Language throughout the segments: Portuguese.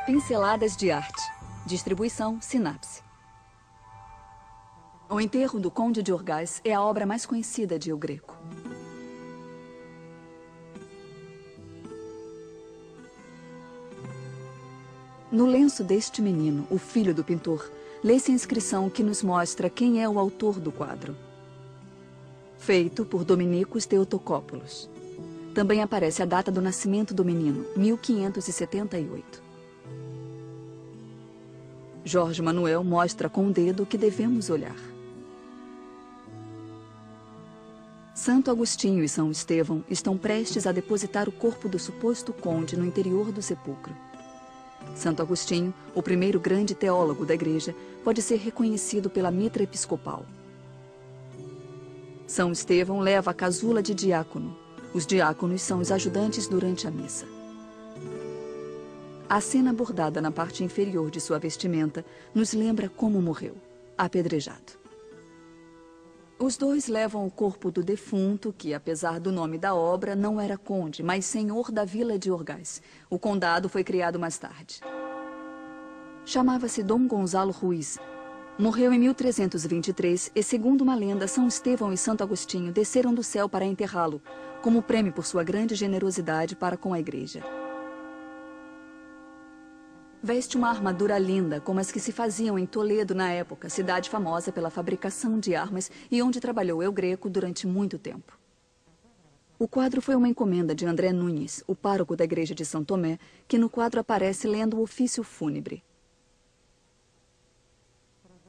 Pinceladas de arte. Distribuição Sinapse. O Enterro do Conde de Orgaz é a obra mais conhecida de El Greco. No lenço deste menino, o filho do pintor, lê-se a inscrição que nos mostra quem é o autor do quadro. Feito por Dominicos Theotokopoulos. Também aparece a data do nascimento do menino, 1578. Jorge Manuel mostra com o dedo que devemos olhar. Santo Agostinho e São Estevão estão prestes a depositar o corpo do suposto conde no interior do sepulcro. Santo Agostinho, o primeiro grande teólogo da igreja, pode ser reconhecido pela mitra episcopal. São Estevão leva a casula de diácono. Os diáconos são os ajudantes durante a missa. A cena bordada na parte inferior de sua vestimenta nos lembra como morreu, apedrejado. Os dois levam o corpo do defunto, que, apesar do nome da obra, não era conde, mas senhor da vila de Orgaz. O condado foi criado mais tarde. Chamava-se Dom Gonzalo Ruiz. Morreu em 1323 e, segundo uma lenda, São Estevão e Santo Agostinho desceram do céu para enterrá-lo, como prêmio por sua grande generosidade para com a igreja. Veste uma armadura linda, como as que se faziam em Toledo na época, cidade famosa pela fabricação de armas e onde trabalhou El Greco durante muito tempo. O quadro foi uma encomenda de André Nunes, o pároco da igreja de São Tomé, que no quadro aparece lendo o ofício fúnebre.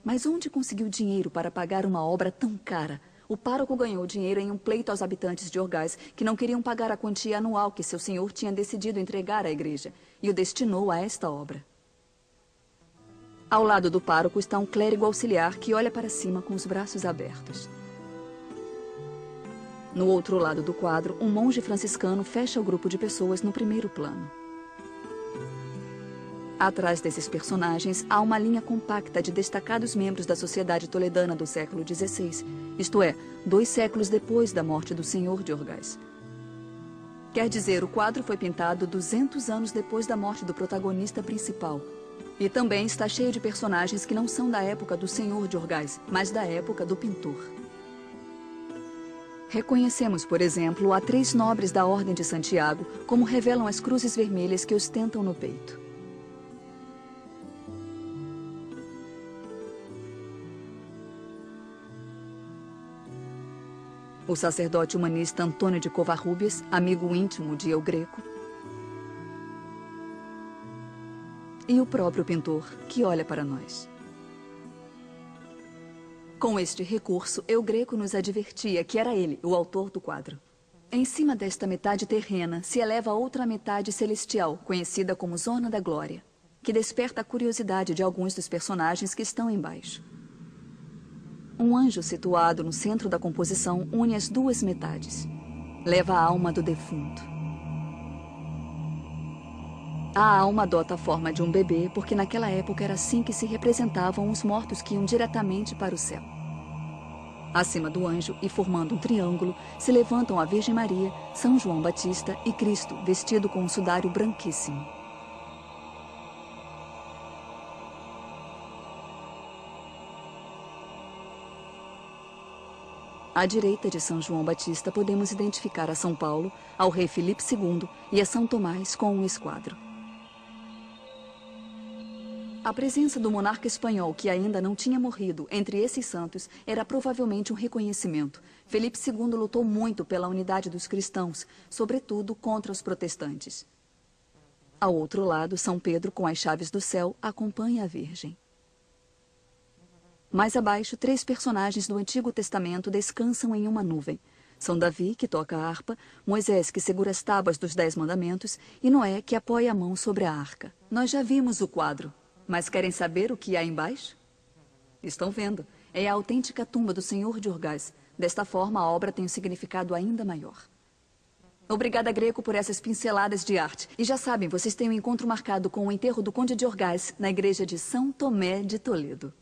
Mas onde conseguiu dinheiro para pagar uma obra tão cara? O pároco ganhou dinheiro em um pleito aos habitantes de Orgaz, que não queriam pagar a quantia anual que seu senhor tinha decidido entregar à igreja, e o destinou a esta obra. Ao lado do pároco está um clérigo auxiliar que olha para cima com os braços abertos. No outro lado do quadro, um monge franciscano fecha o grupo de pessoas no primeiro plano. Atrás desses personagens, há uma linha compacta de destacados membros da sociedade toledana do século XVI, isto é, 2 séculos depois da morte do senhor de Orgaz. Quer dizer, o quadro foi pintado 200 anos depois da morte do protagonista principal. E também está cheio de personagens que não são da época do senhor de Orgaz, mas da época do pintor. Reconhecemos, por exemplo, a 3 nobres da Ordem de Santiago, como revelam as cruzes vermelhas que ostentam no peito. O sacerdote humanista Antônio de Covarrubias, amigo íntimo de El Greco, e o próprio pintor, que olha para nós. Com este recurso, El Greco nos advertia que era ele o autor do quadro. Em cima desta metade terrena se eleva outra metade celestial, conhecida como Zona da Glória, que desperta a curiosidade de alguns dos personagens que estão embaixo. Um anjo situado no centro da composição une as 2 metades. Leva a alma do defunto. A alma adota a forma de um bebê, porque naquela época era assim que se representavam os mortos que iam diretamente para o céu. Acima do anjo, e formando um triângulo, se levantam a Virgem Maria, São João Batista e Cristo, vestido com um sudário branquíssimo. À direita de São João Batista podemos identificar a São Paulo, ao rei Filipe II e a São Tomás com um esquadro. A presença do monarca espanhol, que ainda não tinha morrido, entre esses santos era provavelmente um reconhecimento. Filipe II lutou muito pela unidade dos cristãos, sobretudo contra os protestantes. Ao outro lado, São Pedro, com as chaves do céu, acompanha a Virgem. Mais abaixo, 3 personagens do Antigo Testamento descansam em uma nuvem. São Davi, que toca a harpa, Moisés, que segura as tábuas dos 10 mandamentos, e Noé, que apoia a mão sobre a arca. Nós já vimos o quadro, mas querem saber o que há embaixo? Estão vendo. É a autêntica tumba do senhor de Orgaz. Desta forma, a obra tem um significado ainda maior. Obrigada, Greco, por essas pinceladas de arte. E já sabem, vocês têm um encontro marcado com o enterro do Conde de Orgaz na igreja de São Tomé de Toledo.